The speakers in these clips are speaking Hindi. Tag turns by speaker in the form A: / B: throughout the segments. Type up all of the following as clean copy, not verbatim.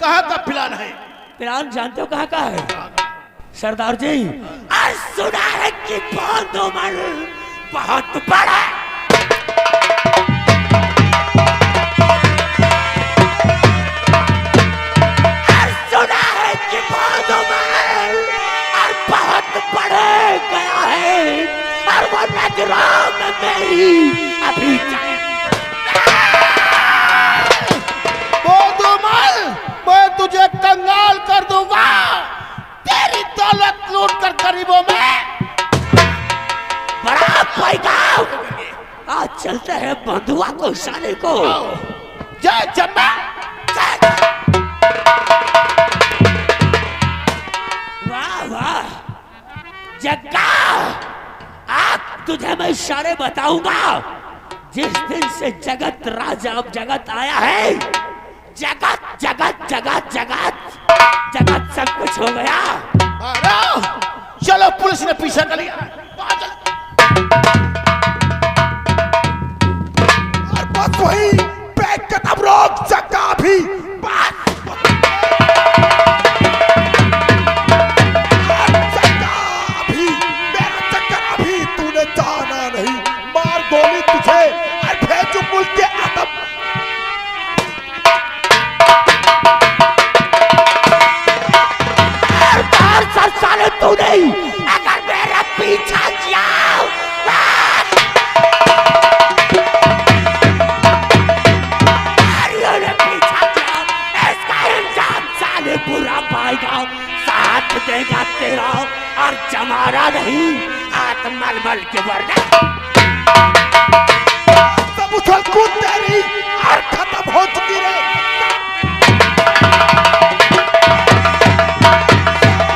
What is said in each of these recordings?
A: कहाँ का प्लान है?
B: प्लान जानते हो कहाँ का है सरदार जी? आज सुना है कि बंधुमल बहुत बड़ा बढ़े गया है और वो नजरों में मेरी अभी
A: बंधुमल, मैं तुझे कंगाल कर दूंगा, तेरी दौलत लूट कर गरीबों में।
B: बड़ा पैगाम, आज चलते हैं बंधुआ को साले को।
A: जय जम्मा।
B: वाह वाह जग्गा, आप तुझे मैं इशारे बताऊंगा। जिस दिन से जगत राजा अब जगत आया है, जगत जगत जगत जगत जगत सब कुछ हो गया।
A: चलो पुलिस ने पीछा कर लिया। और बस वही बैठ के तब रोक जग्गा भी गोली तुझे और भेजू मुल्क के आदम।
B: सर साले तू नहीं, अगर मेरा पीछा किया पीछा किया, इसका इंजाम साले बुरा पाएगा, साथ देगा तेरा और जमाना नहीं हाथ मलमल के वरना
A: सब उछल कूद तेरी और खत्म हो चुकी है।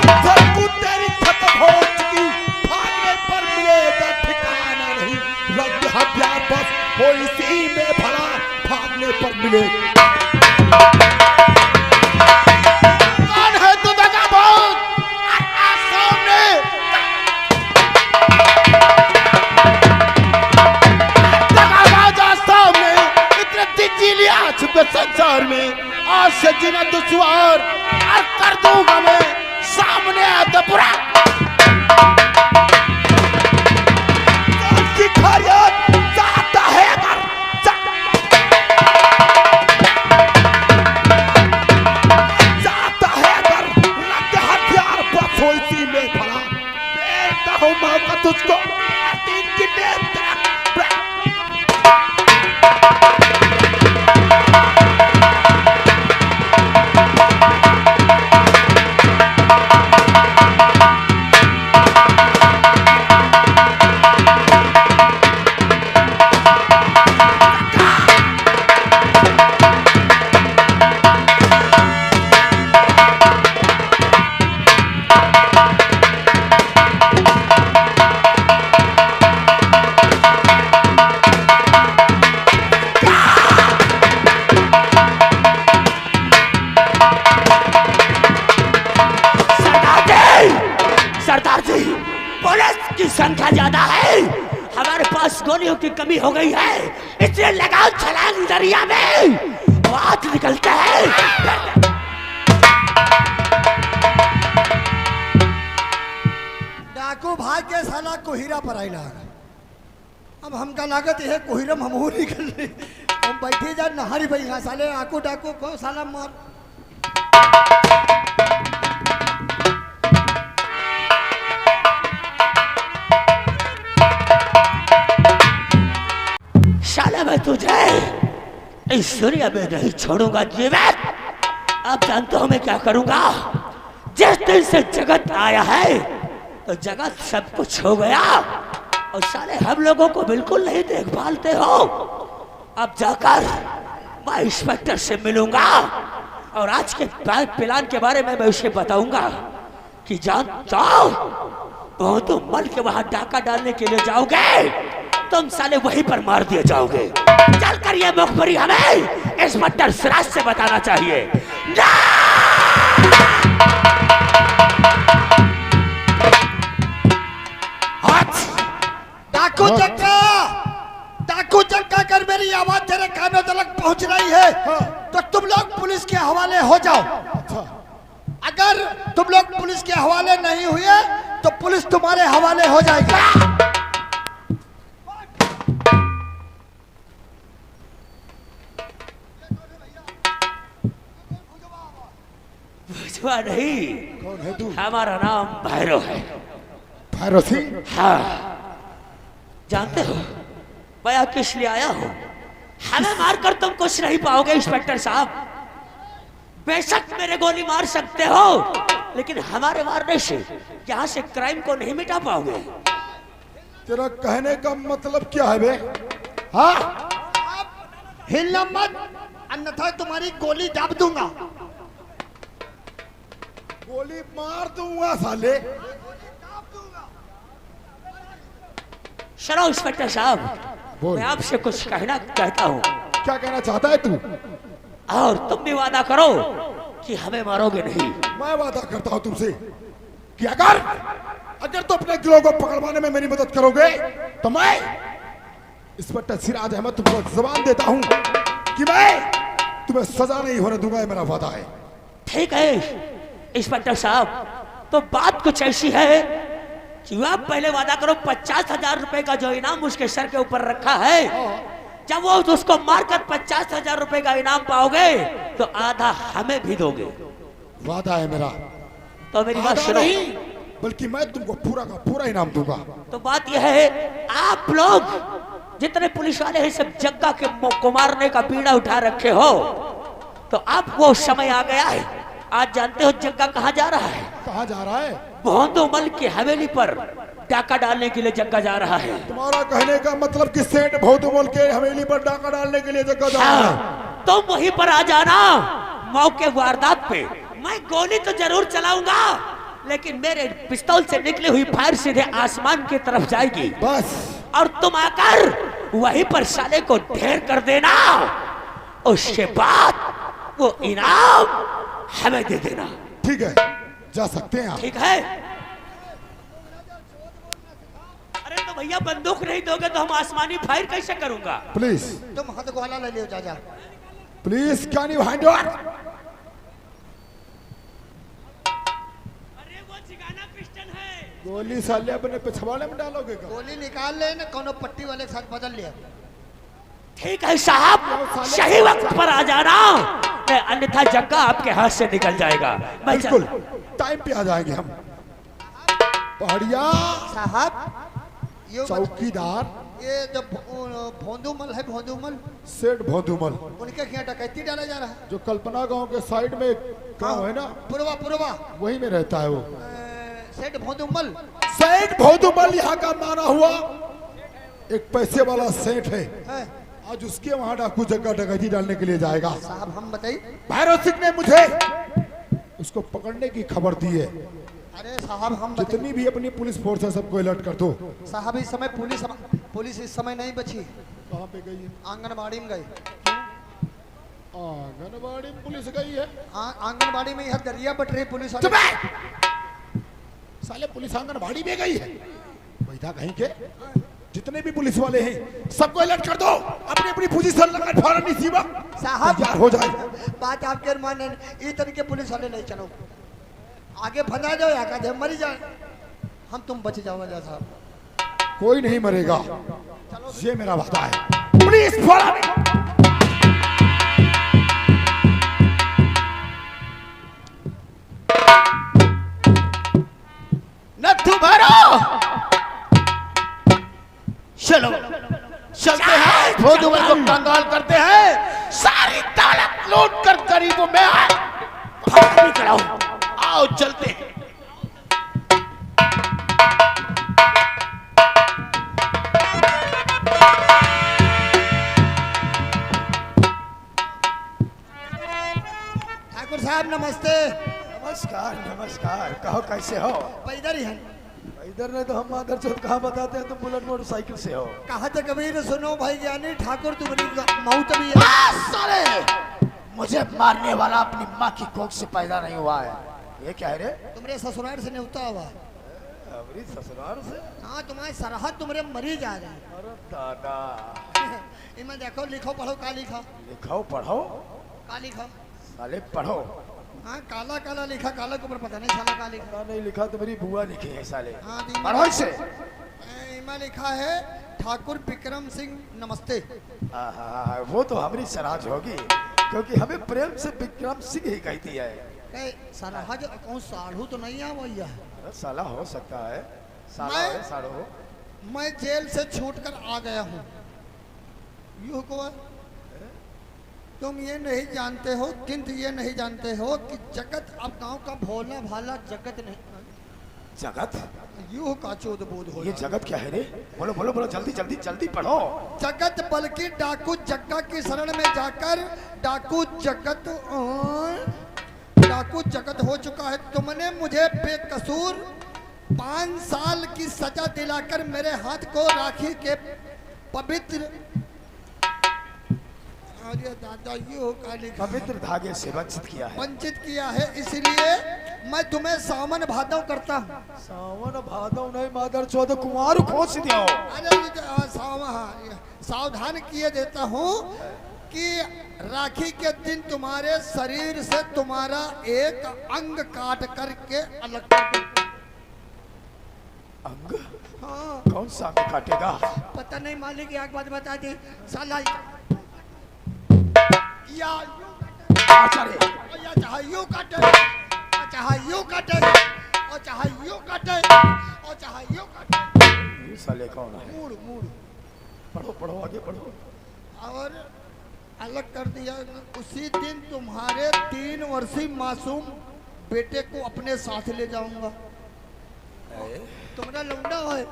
A: उछल कूद तेरी खत्म हो चुकी, भागने पर मिलेगा ठिकाना नहीं, लग यहाँ प्यार बस हो इसी में भला, भागने पर मिलेगा। कौन है तू दगाबाज? सामने छुपे संसार में आज से जीना दुश्वार और कर दूंगा मैं सामने आता बुरा। जाता है अगर जाता है अगर लगते हथियार बस हो इसी में भला, देता हूँ मौका तुझको तीन की
B: संख्या ज्यादा है, हमारे पास गोलियों की कमी हो गई है, इसलिए लगाओ छलांग दरिया में, बात निकलता है।
C: डाकू भाग के साला कोहिरा पर आई लाग, अब हमका लागत है कोहिरम हमहू निकल रही, हम बैठे जा नहरी भाई यहाँ साले आकू डाकू को साला मार।
B: साला मैं तुझे इस दुनिया में नहीं छोड़ूंगा जीवित। अब जानते हो मैं क्या करूंगा? जिस दिन से जगत आया है तो जगत सब कुछ हो गया और साले हम लोगों को बिल्कुल नहीं देखभालते हो। अब जाकर मैं इंस्पेक्टर से मिलूंगा और आज के प्लान के बारे में मैं उसे बताऊंगा कि जानता हो तुम मल के वहां डाका डालने के लिए जाओगे, तुम साले वहीं पर मार दिए जाओगे। चल कर ये मुखबरी हमें इंस्पेक्टर सिराज से बताना चाहिए।
C: डाकू चक्का कर मेरी आवाज तेरे कानों तक पहुंच रही है तो तुम लोग पुलिस के हवाले हो जाओ।
A: अच्छा
C: अगर तुम लोग पुलिस के हवाले नहीं हुए तो पुलिस तुम्हारे हवाले हो जाएगी।
B: बुझवा नहीं,
A: कौन है तू?
B: हमारा नाम भैरव है।
A: भैरव सिंह?
B: हाँ, जानते हो मैं यहाँ किस लिए आया हूँ? हमें मारकर तुम कुछ नहीं पाओगे इंस्पेक्टर साहब। बेशक मेरे गोली मार सकते हो, लेकिन हमारे मारने से यहाँ से क्राइम को नहीं मिटा पाओगे।
A: तेरा कहने का मतलब क्या है बे? हाँ,
C: हिलना मत, अन्यथा तुम्हारी गोली दाब दूंगा।
A: गोली मार दूंगा साले।
B: सुनो इंस्पेक्टर साहब,
A: बोल।
B: मैं आपसे कुछ कहना चाहता हूँ।
A: क्या कहना चाहता है तू?
B: और तुम भी वादा करो कि हमें मारोगे नहीं।
A: मैं वादा करता हूं तुमसे कि अगर तो अपने गिरोह को पकड़वाने में मेरी मदद करोगे तो मैं इंस्पेक्टर सिराज अहमद तुमको जबान देता हूं कि मैं तुम्हें सजा नहीं होने दूंगा। ये मेरा वादा है।
B: ठीक है इंस्पेक्टर साहब, तो बात कुछ ऐसी है कि आप पहले वादा करो 50,000 रुपए का जो इनाम उसके सर के ऊपर रखा है, जब वो उसको मारकर 50,000 रुपए का इनाम पाओगे तो आधा हमें भी दोगे।
A: वादा है मेरा।
B: तो मेरी बात
A: आधा
B: सुनो।
A: नहीं, बल्कि मैं तुमको पूरा का पूरा इनाम दूंगा।
B: तो बात यह है, आप लोग जितने पुलिस वाले हैं सब जग्गा के को मारने का बीड़ा उठा रखे हो, तो अब वो समय आ गया है। आज जानते हो जग्गा कहाँ जा रहा है?
A: कहाँ जा रहा है?
B: भोंदूमल की हवेली पर डाका डालने के लिए जग्गा जा रहा है।
A: तुम्हारा कहने का मतलब कि सेठ भोदुमल के हवेली पर डाका डालने के लिए जगह जा रहा है?
B: हाँ, तुम वहीं पर आ जाना मौके वारदात पे। मैं गोली तो जरूर चलाऊंगा, लेकिन मेरे पिस्तौल से निकली हुई फायर सीधे आसमान की तरफ जाएगी।
A: बस।
B: और तुम आकर वहीं पर साले को ढेर कर देना। उसके बाद वो इनाम हमें दे देना।
A: ठीक है, जा सकते हैं आप।
B: ठीक है? अरे तो भैया बंदूक नहीं दोगे तो हम आसमानी फायर कैसे करूंगा?
A: प्लीज
C: तुम हाथ ग्वाला ले लियो जा।
A: Please can you hand over?
B: अरे वो चिगाना पिस्टन है।
A: गोली साले अपने पिछवाड़े में डालोगे क्या?
C: गोली निकाल ले ना, कोनो पट्टी वाले के साथ बदल लिया।
B: ठीक है साहब, सही वक्त पर आ जाना, अन्यथा जग्गा आपके हाथ से निकल जाएगा।
A: बिल्कुल टाइम पे आ जाएंगे हम। पहाड़िया
C: साहब ये
A: चौकीदार,
C: ये जो भोंदूमल है, भोंदूमल
A: सेठ भोदुमल,
C: उनके यहाँ डकैती डाला जा रहा है।
A: जो कल्पना गांव के साइड में गांव है ना,
C: पुरवा पुरवा,
A: वहीं में रहता है वो
C: सेठ भोंदूमल।
A: सेठ भोदुमल। यहाँ का माना हुआ एक पैसे वाला सेठ है। आज उसके वहां डाकू जगह डकैती डालने के लिए जाएगा।
C: साहब हम बताइए।
A: भैरव सिंह ने मुझे उसको पकड़ने की खबर दी है।
C: अरे साहब हम
A: जितनी भी अपनी पुलिस फोर्स है सबको अलर्ट कर दो।
C: साहब इस समय पुलिस इस समय नहीं बची।
A: कहाँ पे गई है?
C: आंगनबाड़ी में गई।
A: आंगनबाड़ी में पुलिस गई है?
C: आंगनबाड़ी में यह दरिया बट रही पुलिस वाले।
A: चुप है! साले पुलिस आंगनबाड़ी में गई है? बैठा कहीं के? जितने भी पुलिस वाले हैं सबको अलर्ट कर दो। अपनी अपनी पोजीशन लगा फौरन नसीबा
C: साहब
A: तैयार हो जाए।
C: बात आपके मान इस तरीके पुलिस वाले नहीं चलो, आगे फंसा जाओ या का मरी जाए, हम तुम बच जाओ जा साहब।
A: कोई नहीं मरेगा, ये मेरा वादा है। पुलिस फौरन
D: नथु भरो, चलो चलते हैं, भोदुमल को कंगाल करते हैं, सारी दौलत लूट कर गरीबों में आओ चलते हैं।
C: ठाकुर साहब नमस्ते।
D: नमस्कार नमस्कार, कहो कैसे हो?
C: इधर ही हैं।
D: इधर नहीं तो हम आकर चौथ कहाँ बताते हैं, तुम बुलेट मोटरसाइकिल से हो।
C: कहा था कबीर सुनो भाई ज्ञानी ठाकुर तुम्हारी मौत भी है।
D: साले मुझे मारने वाला अपनी माँ की कोख से पैदा नहीं हुआ है। ये क्या है रे?
C: तुम्हारे ससुराल से न्योता हुआ।
D: अबरी ससुराल से?
C: हाँ तुम्हारी सरहद तुम्हारे मरी जा रहे हैं।
D: अरे दादा,
C: इनमें देखो लिखो पढ़ो का लिखा।
D: लिखो पढ़ो
C: का लिखा।
D: साले पढ़ो।
C: हाँ काला काला लिखा, काला के ऊपर पता नहीं साला का लिखा।
D: नहीं लिखा तो मेरी बुआ लिखी है साले।
C: हाँ
D: पढ़ो इसे।
C: इमा लिखा है ठाकुर विक्रम सिंह नमस्ते।
D: वो तो हमारी सराज होगी, क्योंकि हमें प्रेम से विक्रम सिंह ही कहती है।
C: साला हाँ जो कौन साढ़ू तो नहीं है भैया।
D: साला हो सकता है, साला
C: मैं-
D: है, साढ़ू हो।
C: मैं जेल से छूटकर आ गया हूँ। यूं को तुम ये नहीं जानते हो, किंतु ये नहीं जानते हो कि जगत अब गांव का भोला भाला जगत नहीं।
D: जगत?
C: यूं का चोद बोध हो।
D: ये जगत क्या है रे? बोलो बोलो बोलो, जल्दी जल्दी जल्दी पढ़ो।
C: जगत बल्कि डाकू जग्गा की शरण में जाकर डाकू जगत हो चुका है। तुमने मुझे बेकसूर 5 साल की सजा दिलाकर मेरे हाथ को राखी के पवित्र
D: पवित्र धागे से वंचित किया है।
C: वंचित किया है, इसलिए मैं तुम्हें सावन भादव करता हूँ।
D: सावन भादव नहीं मादर चौदह कुमार खोज दियो।
C: सावधान किए देता हूँ कि राखी के दिन तुम्हारे शरीर से तुम्हारा एक अंग काट करके अलग कर दूं।
D: अंग?
C: हाँ
D: कौन सा अंग काटेगा?
C: पता नहीं मालिक, एक बात बता दी साला या
D: आचार्य
C: या चाहे यूं काटे और चाहे यूं काटे और चाहे यूं काटे और चाहे यूं काटे।
D: ये साले कौन है?
C: मूड मूड
D: पढ़ो पढ़ो आगे पढ़ो।
C: और अलग कर दिया। उसी दिन तुम्हारे 3 वर्षीय मासूम बेटे को अपने साथ ले जाऊंगा। तुम्हारा लौंडा है,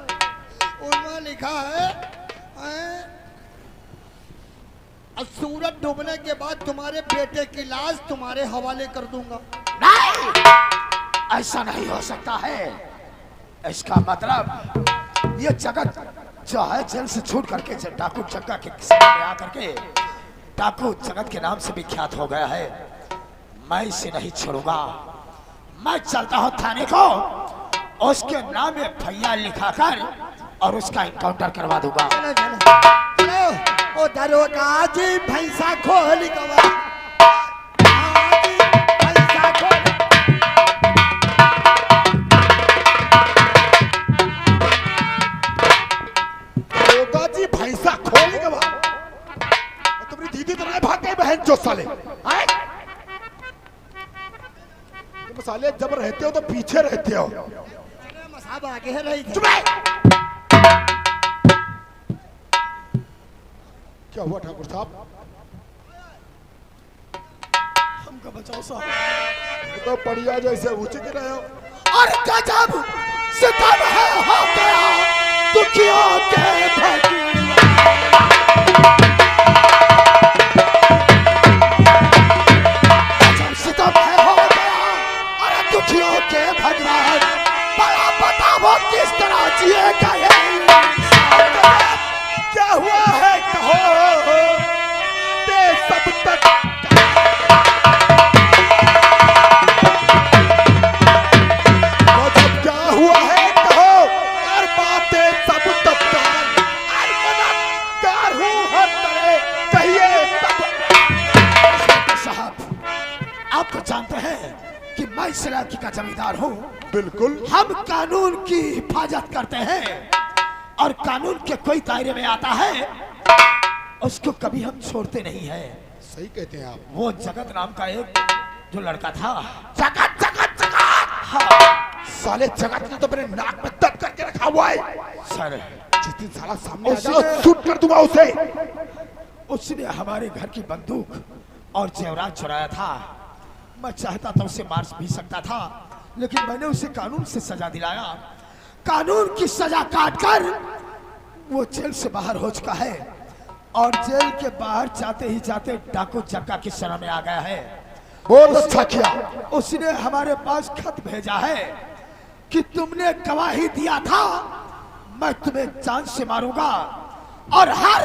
C: उनमें लिखा है सूरज डूबने के बाद तुम्हारे बेटे की लाश तुम्हारे हवाले कर दूंगा।
D: नहीं, ऐसा नहीं हो सकता है। इसका मतलब ये जगत जो है जेल से छूट करके डाकू जग्गा के सामने आकर के डाकू जगत के नाम से विख्यात हो गया है। मैं इसे नहीं छोड़ूंगा। मैं चलता हूँ थाने को, उसके नाम में भैया लिखाकर और उसका इनकाउंटर करवा दूंगा।
C: चलो चलो चलो। ओ दरोगा जी भैंसा खोल गवा, भैंसा खोल।
A: दरोगा जी भैंसा खोल गवा। तुम्हारी दीदी तो नहीं भाग गई बहन जो साले। आए? तुम साले जब रहते हो तो पीछे रहते हो।
C: मसाब आगे है रही।
A: चुप रहे। क्या हुआ ठाकुर साहब?
D: हमको बचाओ साहब।
A: तो पड़िया जैसे ऊंचे गिर रहे हो।
D: और गजब सितम है हो गया दुखियों के भगवान। गजब सितम है हो गया और दुखियों के भगवान। बड़ा बताओ किस तरह जिएगा ये इंसान।
A: क्या हुआ है कहो ते सब तक। मतलब क्या हुआ है कहो और बातें सब तक और मददगार हूँ हर तरह कहिए सब।
D: साहब आप तो जानते हैं कि मैं इस इलाके का जमींदार हूँ।
A: बिल्कुल।
D: हम कानून की हिफाजत करते हैं और कानून के कोई दायरे में आता है उसको कभी हम छोड़ते नहीं है।
A: सही कहते हैं आप।
D: वो जगत नाम का एक जो लड़का था, जगत जगत जगत। हाँ
A: साले जगत ने तो मेरे नाक में दर्द करके रखा हुआ है।
D: सर
A: जिस दिन साला सामने आ जाओ शूट कर दूंगा उसे।
D: उसने हमारे घर की बंदूक और जेवरात चुराया था। मैं चाहता था उसे मार भी सकता था, लेकिन मैंने उसे कानून से सजा दिलाया। कानून की सजा काटकर वो जेल से बाहर हो चुका है और जेल के बाहर जाते ही जाते डाकू जग्गा की शरण में आ गया है।
A: बहुत अच्छा किया।
D: उसने हमारे पास खत भेजा है कि तुमने गवाही दिया था, मैं तुम्हें जान से मारूंगा और हर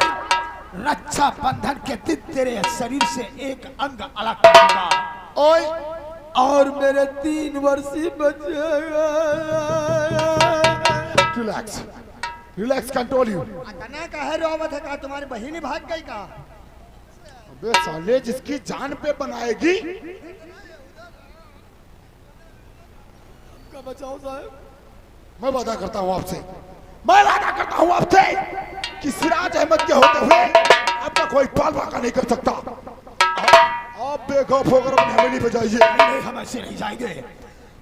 D: रक्षा बंधन के दिन तेरे शरीर से एक अंग अलग कर दूंगा।
A: ओए
D: और मेरे 3 वर्षीय बच्चे।
A: Relax relax control you.
C: अतना का है रोवत है का तुम्हारी बहिनी भाग गई का?
A: वे साले जिसकी जान पे बनाएगी।
C: बचाओ साहब।
A: मैं वादा करता हूँ आपसे, मैं वादा करता हूँ आपसे कि सिराज अहमद के होते हुए आपका कोई पाल वाका नहीं कर सकता। आप बेखौफ होकर अपनी हवेली पे जाइए।
D: नहीं, हम ऐसे नहीं जाएंगे।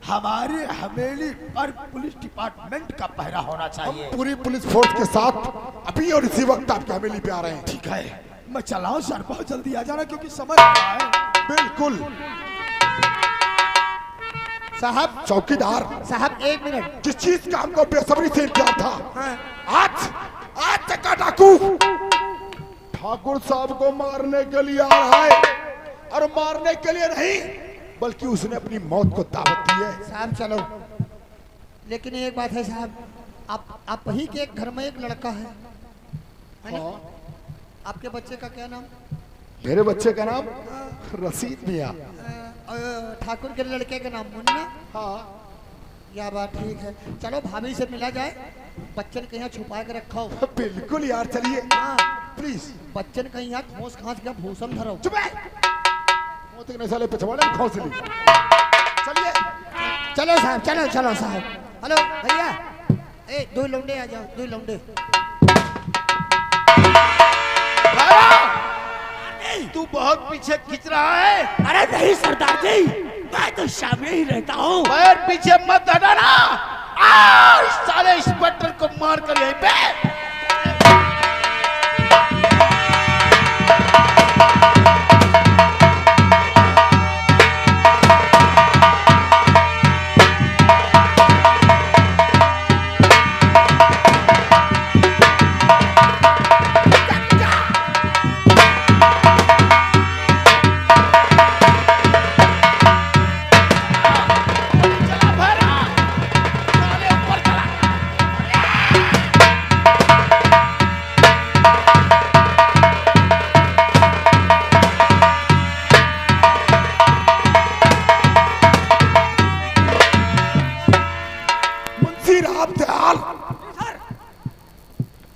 D: हमारे हवेली पर पुलिस डिपार्टमेंट का पहरा होना चाहिए।
A: पूरी पुलिस फोर्स के साथ अभी और इसी वक्त आपकी हवेली पे आ रहे हैं।
D: ठीक है, मैं चला हूं सर, बहुत जल्दी आ जाना क्योंकि समय आ रहा है।
A: बिल्कुल
C: साहब।
A: चौकीदार
C: साहब 1 मिनट।
A: जिस चीज का हमको बेसब्री से इंतजार था,
C: हाँ।
A: आज तक का डाकू ठाकुर साहब को मारने के लिए आ रहा है, और मारने के लिए नहीं बल्कि उसने अपनी मौत को दावत दी है।
C: साहब चलो, लेकिन एक बात है साहब, आप ही के एक घर में एक लड़का है ना? आपके बच्चे का क्या नाम?
A: मेरे बच्चे का नाम रसीद मियां।
C: ठाकुर के लड़के का नाम मुन्ना।
A: हाँ,
C: यह बात ठीक है। चलो भाभी से मिला जाए, बच्चन कहीं छुपा के रखा हो।
A: बिल्कुल यार, चलिए
C: हाँ
A: प्लीज।
C: बच्चन कहीं यहाँ ठोस खांस का भूसम धरो।
A: चुप है, मोती के साले पिछवाड़े में खौंसली। चलिए
C: चलो साहब, चलो चलो साहब। हेलो भैया, ए 2 लौंडे आ जाओ, 2 लौंडे।
D: तू बहुत पीछे खींच रहा है।
B: अरे नहीं सरदार जी, मैं तो सामने ही रहता हूँ।
D: पैर पीछे मत हटाना। इस साले इंस्पेक्टर को मार कर यहीं पे।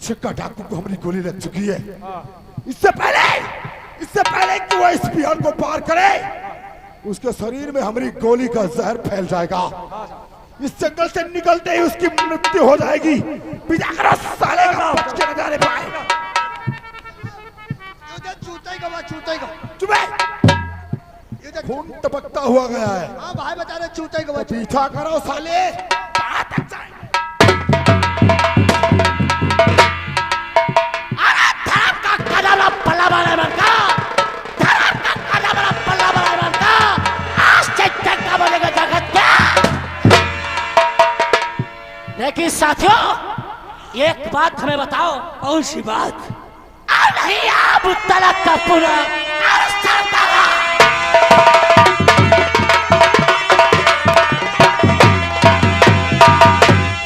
A: छिक्का डाकू को हमारी गोली लग चुकी है। इससे पहले कि वो इस बिहार को पार करे, उसके शरीर में हमारी गोली का जहर फैल जाएगा। इस जंगल से निकलते ही उसकी मृत्यु हो जाएगी। बिना करो साले का बच के न जाने पाए। चुप है, खून टपकता हुआ गया है।
C: हाँ भाई बता रहे चूते को बच।
A: पीछा करो साले, कहां तक जाए?
B: लेकिन साथियों, एक बात हमें बताओ। कौन सी बात? नहीं आप तलक का पूरा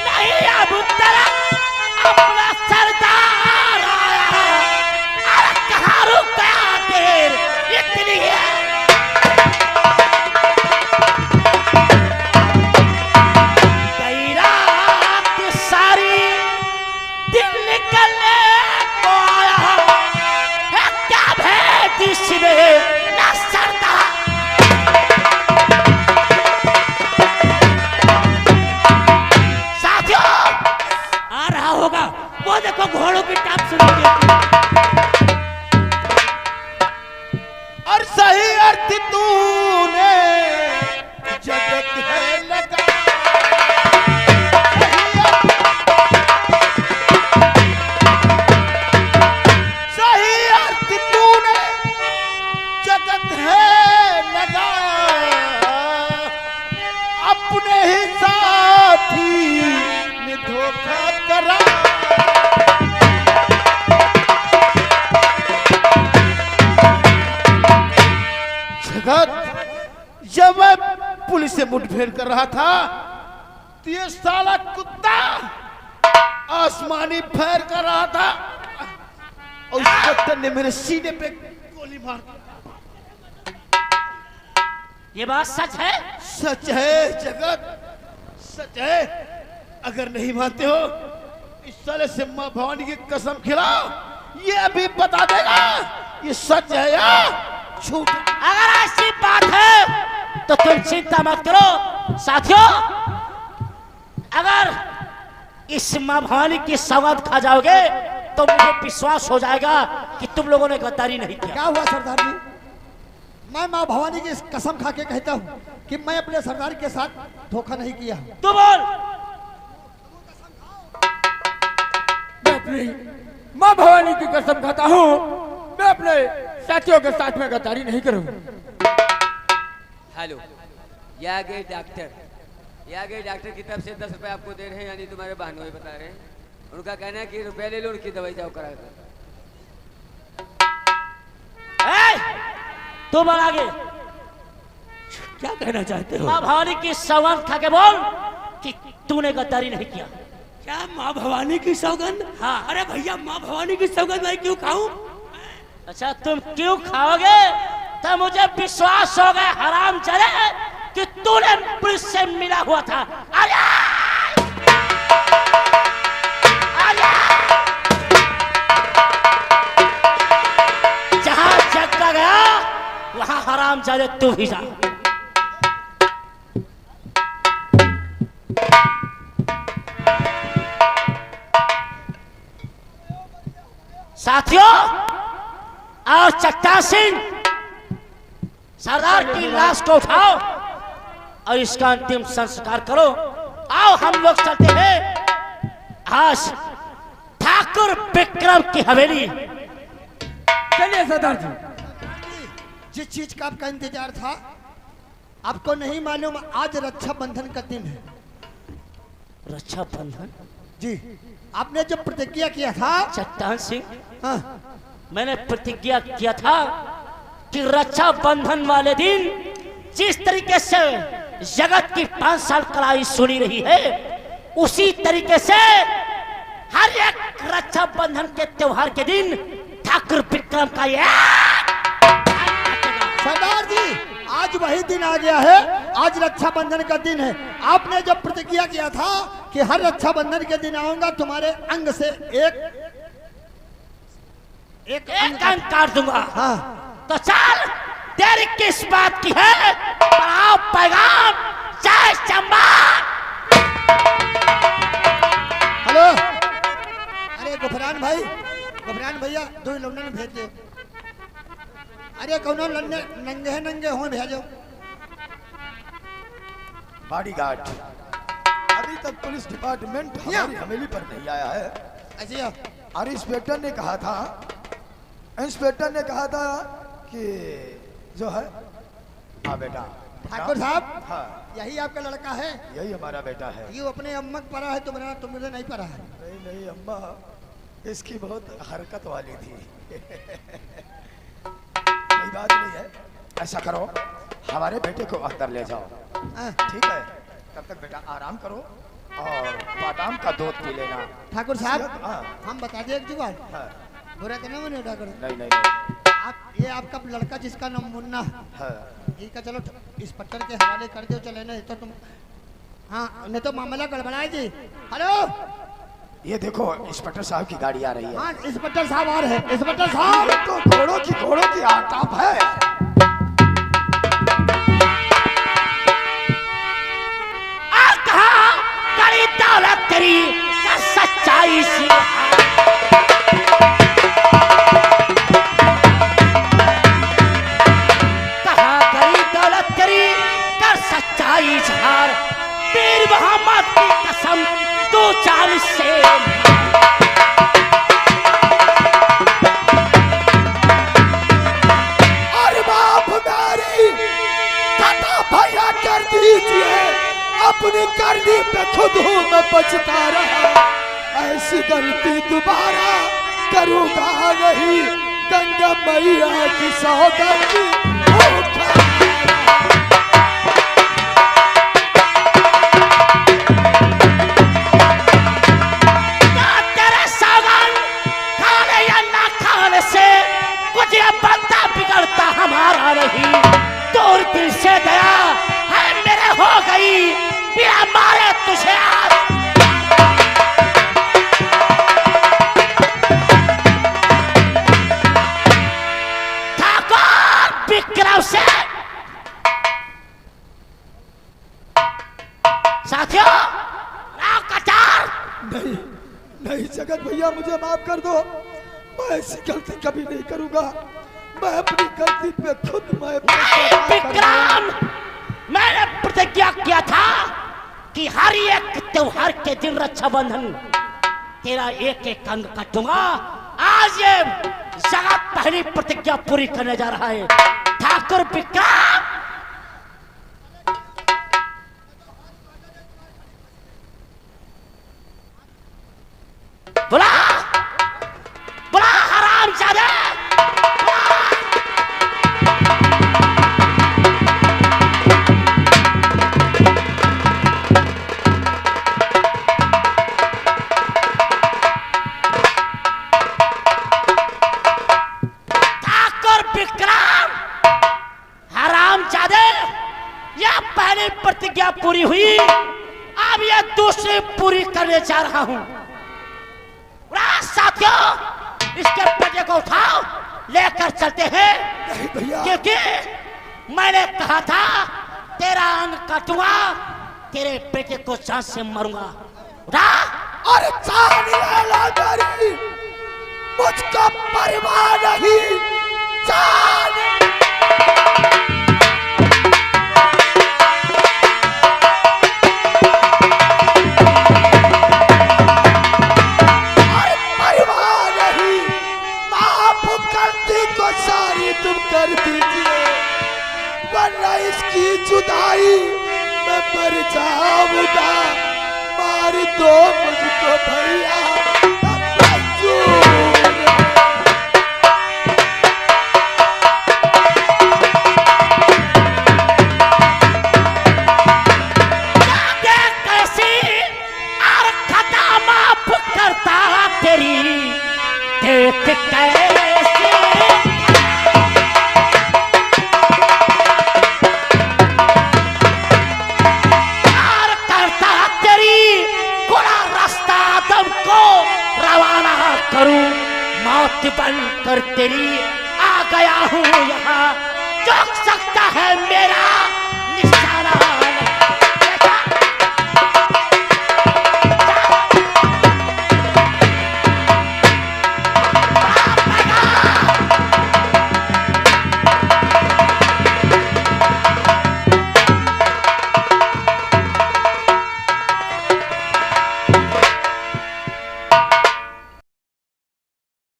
B: नहीं अब तलक अपना सरदार आया। अरे कहाँ रुक गया देर इतनी है? वो देखो घोड़ों की टाप सुनिए।
D: और सही अर्थ तूने जगत है लगा। सही अर्थ तूने जगत है लगा। अपने ही साथी ने धोखा करा। जब मैं पुलिस से मुठभेड़ कर रहा था तो ये साला कुत्ता आसमानी फैर कर रहा था और इंस्पेक्टर ने मेरे सीने पे गोली मार दी।
B: ये बात सच है?
D: सच है जगत, सच है। अगर नहीं मानते हो इस साले से मां भवानी की कसम खिलाओ, ये अभी बता देगा ये सच है या झूठ?
B: अगर ऐसी बात है तो तुम चिंता मत करो साथियों। अगर इस मां भवानी की सौगात खा जाओगे तो मुझे विश्वास हो जाएगा कि तुम लोगों ने गद्दारी नहीं किया।
C: क्या हुआ सरदार जी? मैं माँ भवानी की कसम खा के कहता हूँ कि मैं अपने सरदार के साथ धोखा नहीं किया।
B: तू बोल।
E: मैं अपनी माँ भवानी की कसम खाता हूँ, मैं अपने साथियों के साथ में गद्दारी नहीं करूँगा।
F: हेलो, ये आगे डॉक्टर, ये आगे डॉक्टर की तरफ से 10 रुपए आपको दे रहे हैं, यानी तुम्हारे बहनोई बता रहे हैं। उनका कहना है कि रुपया ले लो, उनकी दवाई जाओ करा दो।
B: तू बोल आगे, क्या कहना चाहते हो? माँ भवानी की सौगंध खा के बोल कि तूने गद्दारी नहीं किया।
G: क्या माँ भवानी की सौगंध?
B: हाँ।
G: अरे भैया माँ भवानी की सौगंध मैं क्यों खाऊं?
B: अच्छा तुम क्यों खाओगे? तो मुझे विश्वास हो गया हराम चले कि तूने पुलिस से मिला हुआ था। आजा! आजा! जहां जगह गया वहां हराम जादे तू भी जा। साथियों और चट्टा सिंह, सरदार की लाश को उठाओ और इसका अंतिम संस्कार करो। आओ हम लोग चलते हैं आज ठाकुर विक्रम की हवेली।
E: चलिए सरदार जी।
C: जिस चीज का आपका इंतजार था आपको नहीं मालूम, आज रक्षाबंधन का दिन है।
B: रक्षाबंधन?
C: जी, आपने जो प्रतिज्ञा किया था।
B: चट्टान सिंह,
C: हाँ,
B: मैंने प्रतिज्ञा किया था कि रक्षाबंधन वाले दिन जिस तरीके से जगत की 5 साल कलाई सुनी रही है, उसी तरीके से हर एक रक्षाबंधन के त्योहार के दिन ठाकुर विक्रम का ये
C: सरदार जी आज वही दिन आ गया है। आज रक्षाबंधन का दिन है। आपने जब प्रतिज्ञा किया था कि हर रक्षाबंधन के दिन आऊंगा, तुम्हारे अंग से एक
B: अंग काट दूंगा।
C: हाँ,
B: तो चल, देरी किस बात की है? बढ़ाओ पैगाम, जय चंबा।
C: हेलो, अरे गुफरान भाई, गुफरान भैया, 2 लौंडे भेज दो। अरे कौनो नंगे नंगे हो भेजो।
D: बॉडीगार्ड अभी तक पुलिस डिपार्टमेंट हमारी हवेली पर नहीं आया है।
C: अच्छा,
D: और इंस्पेक्टर ने कहा था कि जो है, हाँ बेटा।
C: ठाकुर साहब,
D: हाँ,
C: यही आपका लड़का है?
D: यही हमारा बेटा है।
C: ये अपने अम्मा को पढ़ा है, तुम्हारे नहीं पढ़ा है?
D: नहीं नहीं अम्मा इसकी बहुत हरकत वाली थी। कोई बात नहीं है, ऐसा करो हमारे बेटे को अंदर ले जाओ। ठीक है, तब तक बेटा आराम करो और बादाम का दूध पी लेना।
C: ठाकुर साहब,
D: हाँ।
C: हम बता दें एक जुगाड़,
D: हाँ,
C: बुरा तो नहीं बने ठाकुर?
D: नहीं नहीं नहीं।
C: ये आपका लड़का जिसका नाम मुन्ना,
D: हाँ,
C: ठीक है, चलो इंस्पेक्टर के हवाले कर दो। चले नहीं तो तुम, हाँ, नहीं तो मामला गड़बड़ाए जी। हेलो,
D: ये देखो इंस्पेक्टर साहब की गाड़ी आ रही है।
C: हाँ, इंस्पेक्टर साहब आ रहे हैं। इंस्पेक्टर साहब,
D: ये तो घोड़ों की आटाप है।
B: कहा कड़ी दौलत तेरी का सच्चाई सी, कहा कड़ी दौलत तेरी का सच्चाई झार, पीर मोहम्मद की कसम 240 से।
D: अरे बाप मेरी, तथा भैया कर दीजिए, अपनी करनी पे खुद हूँ मैं पछता रहा। ऐसी गलती दोबारा करूँगा नहीं, गंगा मैया की सौगंध।
B: तेरे सौगंध खाने या ना खाने से कुछ ये बनता बिगड़ता हमारा नहीं। दूर दिल से दया है मेरे हो गई, बिना मारे तुझे आज। विक्रम से साथियों राव कटार।
A: नहीं नहीं जगत भैया, मुझे माफ कर दो, मैं ऐसी गलती कभी नहीं करूंगा। मैं अपनी गलती पे खुद
B: विक्रम, मैंने प्रतिज्ञा किया था कि हर एक त्योहार के दिन रक्षाबंधन तेरा एक एक अंग काटूंगा। आज ये जगह पहली प्रतिज्ञा पूरी करने जा रहा है। ठाकुर विक्रम, बुला बुला हरामजादे, प्रतिज्ञा पूरी हुई, अब ये दूसरी पूरी करने जा रहा हूं। साथियों, इसके बेटे को उठाओ, लेकर चलते हैं। क्योंकि मैंने कहा था तेरा अंग काटूंगा, तेरे बेटे को जान से मारूंगा। उठा।
A: अरे मुझको परवाह नहीं, तुम कर दीजिए, वरना इसकी जुदाई मैं मर जाऊंगा। मार दो मुझको भैया,
B: कैसी और खता माफ करता तेरी, देख कैसे मौत बनकर तेरी आ गया हूँ यहाँ। चूक सकता है मेरा